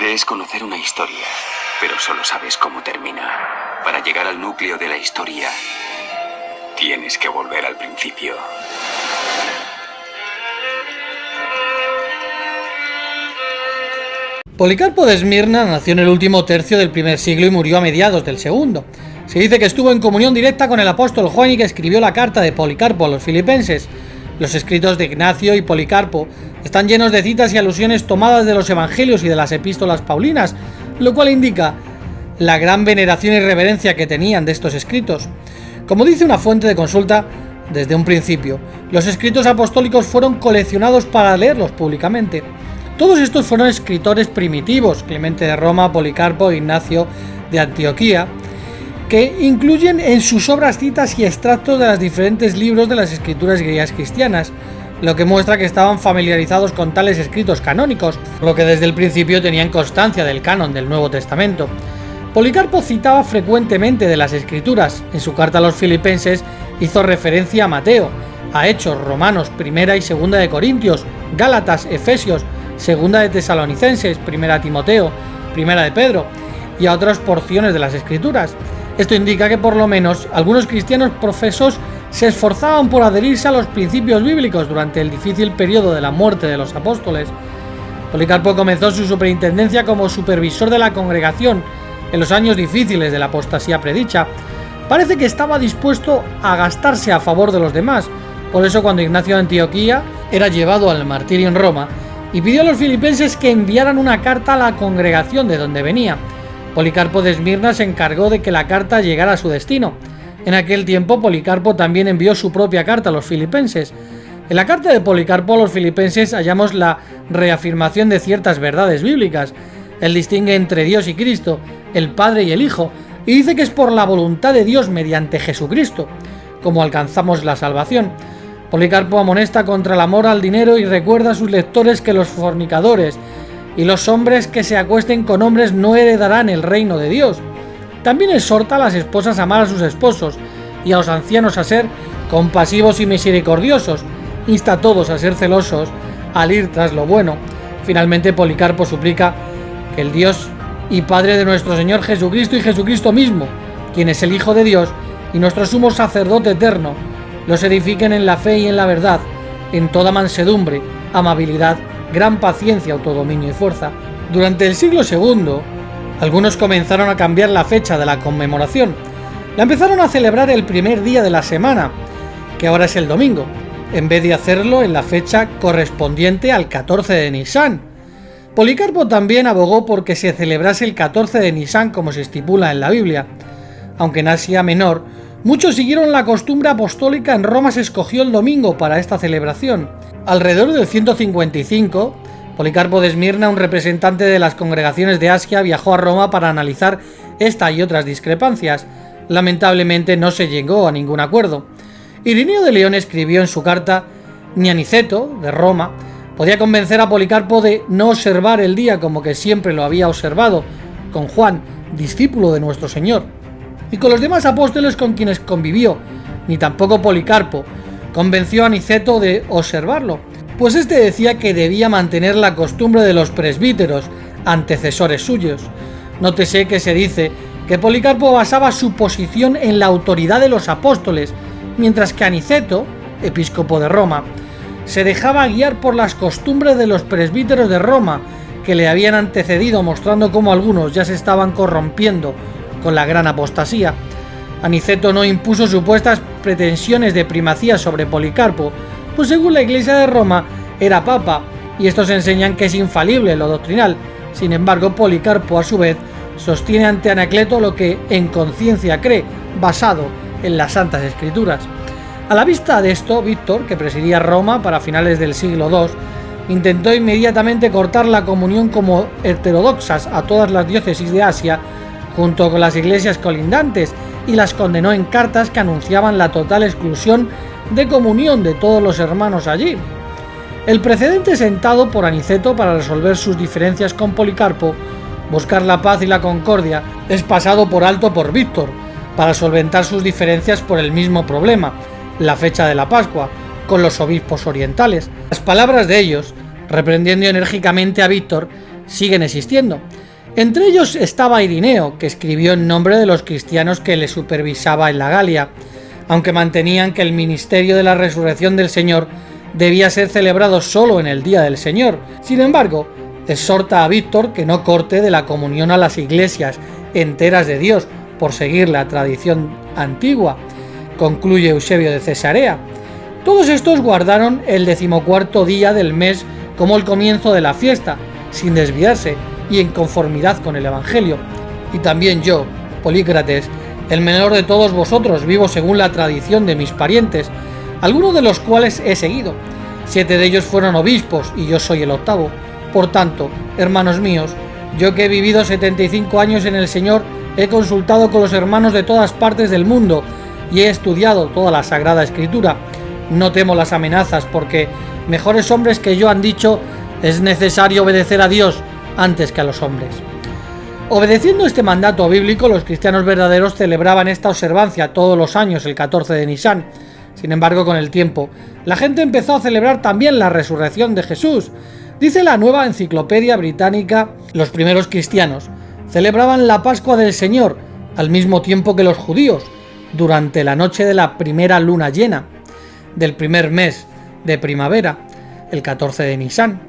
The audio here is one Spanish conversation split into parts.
Crees conocer una historia, pero solo sabes cómo termina. Para llegar al núcleo de la historia, tienes que volver al principio. Policarpo de Esmirna nació en el último tercio del primer siglo y murió a mediados del segundo. Se dice que estuvo en comunión directa con el apóstol Juan y que escribió la carta de Policarpo a los filipenses. Los escritos de Ignacio y Policarpo están llenos de citas y alusiones tomadas de los evangelios y de las epístolas paulinas, lo cual indica la gran veneración y reverencia que tenían de estos escritos. Como dice una fuente de consulta, desde un principio, los escritos apostólicos fueron coleccionados para leerlos públicamente. Todos estos fueron escritores primitivos, Clemente de Roma, Policarpo, Ignacio de Antioquía, que incluyen en sus obras citas y extractos de los diferentes libros de las escrituras griegas cristianas, lo que muestra que estaban familiarizados con tales escritos canónicos, por lo que desde el principio tenían constancia del canon del Nuevo Testamento. Policarpo citaba frecuentemente de las escrituras. En su carta a los filipenses hizo referencia a Mateo, a Hechos, Romanos, Primera y Segunda de Corintios, Gálatas, Efesios, Segunda de Tesalonicenses, Primera Timoteo, Primera de Pedro y a otras porciones de las escrituras. Esto indica que por lo menos algunos cristianos profesos se esforzaban por adherirse a los principios bíblicos durante el difícil periodo de la muerte de los apóstoles. Policarpo comenzó su superintendencia como supervisor de la congregación en los años difíciles de la apostasía predicha. Parece que estaba dispuesto a gastarse a favor de los demás. Por eso, cuando Ignacio de Antioquía era llevado al martirio en Roma, y pidió a los filipenses que enviaran una carta a la congregación de donde venía, Policarpo de Esmirna se encargó de que la carta llegara a su destino. En aquel tiempo, Policarpo también envió su propia carta a los filipenses. En la carta de Policarpo a los filipenses hallamos la reafirmación de ciertas verdades bíblicas. Él distingue entre Dios y Cristo, el Padre y el Hijo, y dice que es por la voluntad de Dios mediante Jesucristo como alcanzamos la salvación. Policarpo amonesta contra el amor al dinero y recuerda a sus lectores que los fornicadores y los hombres que se acuesten con hombres no heredarán el reino de Dios. También exhorta a las esposas a amar a sus esposos y a los ancianos a ser compasivos y misericordiosos. Insta a todos a ser celosos, al ir tras lo bueno. Finalmente, Policarpo suplica que el Dios y Padre de nuestro Señor Jesucristo y Jesucristo mismo, quien es el Hijo de Dios y nuestro sumo sacerdote eterno, los edifiquen en la fe y en la verdad, en toda mansedumbre, amabilidad, gran paciencia, autodominio y fuerza. Durante el siglo II, algunos comenzaron a cambiar la fecha de la conmemoración. La empezaron a celebrar el primer día de la semana, que ahora es el domingo, en vez de hacerlo en la fecha correspondiente al 14 de Nisán. Policarpo también abogó por que se celebrase el 14 de Nisán como se estipula en la Biblia. Aunque en Asia Menor, muchos siguieron la costumbre apostólica, en Roma se escogió el domingo para esta celebración. Alrededor del 155, Policarpo de Esmirna, un representante de las congregaciones de Asia, viajó a Roma para analizar esta y otras discrepancias. Lamentablemente no se llegó a ningún acuerdo. Irineo de León escribió en su carta: ni Aniceto, de Roma, podía convencer a Policarpo de no observar el día como que siempre lo había observado, con Juan, discípulo de nuestro Señor, y con los demás apóstoles con quienes convivió. Ni tampoco Policarpo convenció a Aniceto de observarlo, pues este decía que debía mantener la costumbre de los presbíteros, antecesores suyos. Nótese que se dice que Policarpo basaba su posición en la autoridad de los apóstoles, mientras que Aniceto, episcopo de Roma, se dejaba guiar por las costumbres de los presbíteros de Roma que le habían antecedido, mostrando cómo algunos ya se estaban corrompiendo con la gran apostasía. Aniceto no impuso supuestas pretensiones de primacía sobre Policarpo, pues según la Iglesia de Roma era papa, y estos enseñan que es infalible en lo doctrinal. Sin embargo, Policarpo a su vez sostiene ante Anacleto lo que en conciencia cree, basado en las Santas Escrituras. A la vista de esto, Víctor, que presidía Roma para finales del siglo II, intentó inmediatamente cortar la comunión como heterodoxas a todas las diócesis de Asia, junto con las iglesias colindantes, y las condenó en cartas que anunciaban la total exclusión de comunión de todos los hermanos allí. El precedente sentado por Aniceto para resolver sus diferencias con Policarpo, buscar la paz y la concordia, es pasado por alto por Víctor, para solventar sus diferencias por el mismo problema, la fecha de la Pascua, con los obispos orientales. Las palabras de ellos, reprendiendo enérgicamente a Víctor, siguen existiendo. Entre ellos estaba Irineo, que escribió en nombre de los cristianos que le supervisaba en la Galia, aunque mantenían que el misterio de la resurrección del Señor debía ser celebrado solo en el día del Señor. Sin embargo, exhorta a Víctor que no corte de la comunión a las iglesias enteras de Dios por seguir la tradición antigua, concluye Eusebio de Cesarea. Todos estos guardaron el 14º día del mes como el comienzo de la fiesta, sin desviarse y en conformidad con el Evangelio. Y también yo, Polícrates, el menor de todos vosotros, vivo según la tradición de mis parientes, algunos de los cuales he seguido. 7 de ellos fueron obispos y yo soy el 8º. Por tanto, hermanos míos, yo que he vivido 75 años en el Señor, he consultado con los hermanos de todas partes del mundo y he estudiado toda la Sagrada Escritura. No temo las amenazas porque mejores hombres que yo han dicho: es necesario obedecer a Dios antes que a los hombres. Obedeciendo este mandato bíblico, los cristianos verdaderos celebraban esta observancia todos los años, el 14 de Nisán. Sin embargo, con el tiempo, la gente empezó a celebrar también la resurrección de Jesús. Dice la Nueva Enciclopedia Británica: los primeros cristianos celebraban la Pascua del Señor al mismo tiempo que los judíos, durante la noche de la primera luna llena del primer mes de primavera, el 14 de Nisán.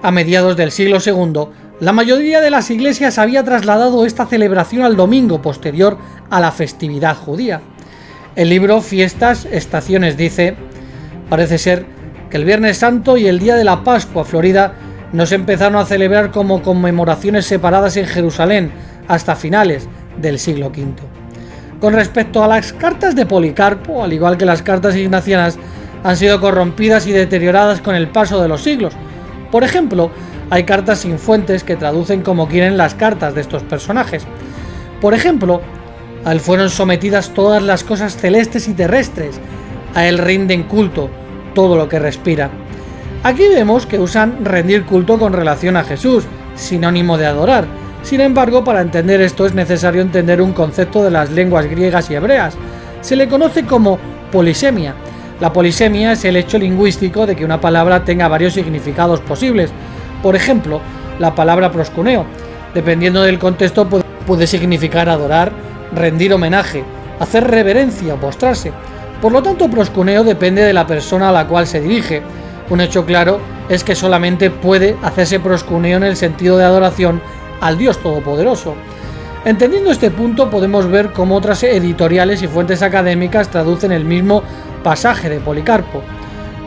A mediados del siglo II, la mayoría de las iglesias había trasladado esta celebración al domingo posterior a la festividad judía. El libro Fiestas, Estaciones dice: parece ser que el Viernes Santo y el día de la Pascua Florida no se empezaron a celebrar como conmemoraciones separadas en Jerusalén hasta finales del siglo V. Con respecto a las cartas de Policarpo, al igual que las cartas ignacianas, han sido corrompidas y deterioradas con el paso de los siglos. Por ejemplo, hay cartas sin fuentes que traducen como quieren las cartas de estos personajes. Por ejemplo, a él fueron sometidas todas las cosas celestes y terrestres, a él rinden culto todo lo que respira. Aquí vemos que usan rendir culto con relación a Jesús, sinónimo de adorar. Sin embargo, para entender esto es necesario entender un concepto de las lenguas griegas y hebreas. Se le conoce como polisemia. La polisemia es el hecho lingüístico de que una palabra tenga varios significados posibles. Por ejemplo, la palabra proscuneo, dependiendo del contexto, puede significar adorar, rendir homenaje, hacer reverencia o postrarse. Por lo tanto, proscuneo depende de la persona a la cual se dirige. Un hecho claro es que solamente puede hacerse proscuneo en el sentido de adoración al Dios Todopoderoso. Entendiendo este punto, podemos ver cómo otras editoriales y fuentes académicas traducen el mismo pasaje de Policarpo: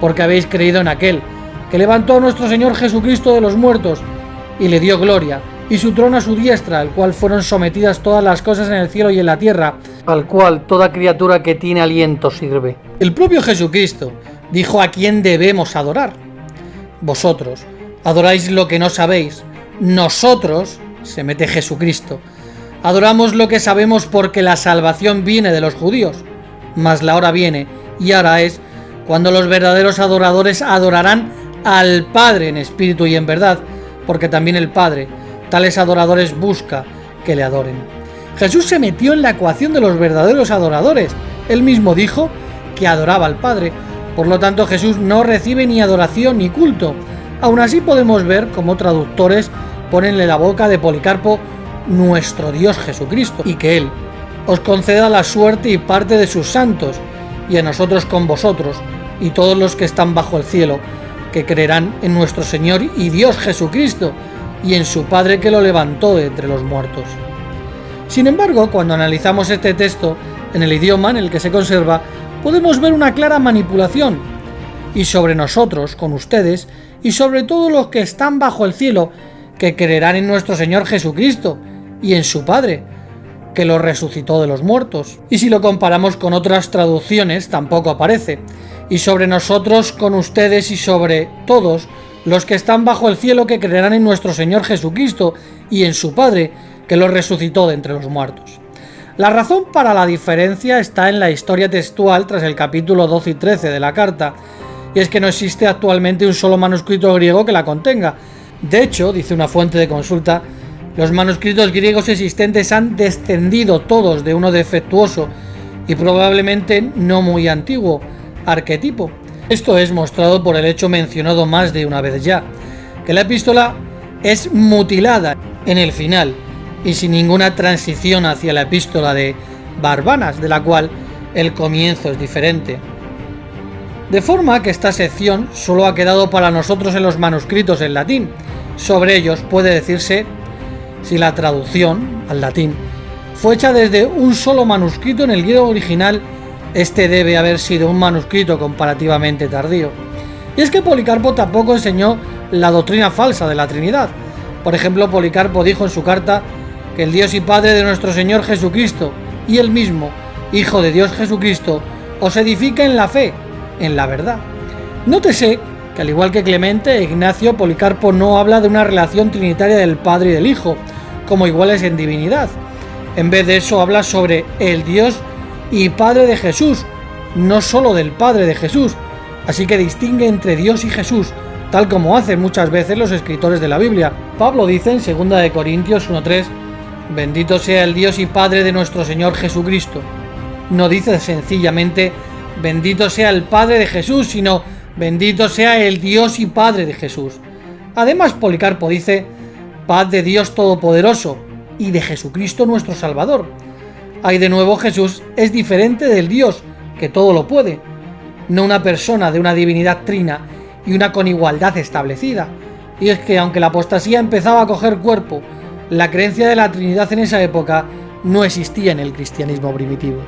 porque habéis creído en aquel que levantó a nuestro Señor Jesucristo de los muertos y le dio gloria, y su trono a su diestra, al cual fueron sometidas todas las cosas en el cielo y en la tierra, al cual toda criatura que tiene aliento sirve. El propio Jesucristo dijo a quién debemos adorar. Vosotros adoráis lo que no sabéis. Nosotros, se mete Jesucristo, adoramos lo que sabemos porque la salvación viene de los judíos. Mas la hora viene, y ahora es, cuando los verdaderos adoradores adorarán al Padre en espíritu y en verdad, porque también el Padre tales adoradores busca que le adoren. Jesús se metió en la ecuación de los verdaderos adoradores. Él mismo dijo que adoraba al Padre. Por lo tanto, Jesús no recibe ni adoración ni culto. Aún así podemos ver cómo traductores ponen en la boca de Policarpo nuestro Dios Jesucristo, y que Él os conceda la suerte y parte de sus santos, y a nosotros con vosotros, y todos los que están bajo el cielo, que creerán en nuestro Señor y Dios Jesucristo, y en su Padre que lo levantó de entre los muertos. Sin embargo, cuando analizamos este texto en el idioma en el que se conserva, podemos ver una clara manipulación. Y sobre nosotros, con ustedes, y sobre todos los que están bajo el cielo, que creerán en nuestro Señor Jesucristo, y en su Padre, que lo resucitó de los muertos. Y si lo comparamos con otras traducciones, tampoco aparece. Y sobre nosotros, con ustedes, y sobre todos los que están bajo el cielo, que creerán en nuestro Señor Jesucristo y en su Padre, que lo resucitó de entre los muertos. La razón para la diferencia está en la historia textual tras el capítulo 12 y 13 de la carta, y es que no existe actualmente un solo manuscrito griego que la contenga. De hecho, dice una fuente de consulta, los manuscritos griegos existentes han descendido todos de uno defectuoso y probablemente no muy antiguo arquetipo. Esto es mostrado por el hecho mencionado más de una vez ya, que la epístola es mutilada en el final y sin ninguna transición hacia la epístola de Barbanas, de la cual el comienzo es diferente. De forma que esta sección solo ha quedado para nosotros en los manuscritos en latín. Sobre ellos puede decirse si la traducción al latín fue hecha desde un solo manuscrito en el griego original, este debe haber sido un manuscrito comparativamente tardío. Y es que Policarpo tampoco enseñó la doctrina falsa de la Trinidad. Por ejemplo, Policarpo dijo en su carta que el Dios y Padre de nuestro Señor Jesucristo y el mismo Hijo de Dios Jesucristo os edifica en la fe, en la verdad. Nótese que al igual que Clemente e Ignacio, Policarpo no habla de una relación trinitaria del Padre y del Hijo, como iguales en divinidad. En vez de eso habla sobre el Dios y Padre de Jesús, no solo del Padre de Jesús, así que distingue entre Dios y Jesús, tal como hacen muchas veces los escritores de la Biblia. Pablo dice en 2 Corintios 1:3, bendito sea el Dios y Padre de nuestro Señor Jesucristo. No dice sencillamente bendito sea el Padre de Jesús, sino bendito sea el Dios y Padre de Jesús. Además, Policarpo dice paz de Dios Todopoderoso y de Jesucristo nuestro Salvador. Ahí de nuevo Jesús es diferente del Dios que todo lo puede, no una persona de una divinidad trina y una con igualdad establecida. Y es que aunque la apostasía empezaba a coger cuerpo, la creencia de la Trinidad en esa época no existía en el cristianismo primitivo.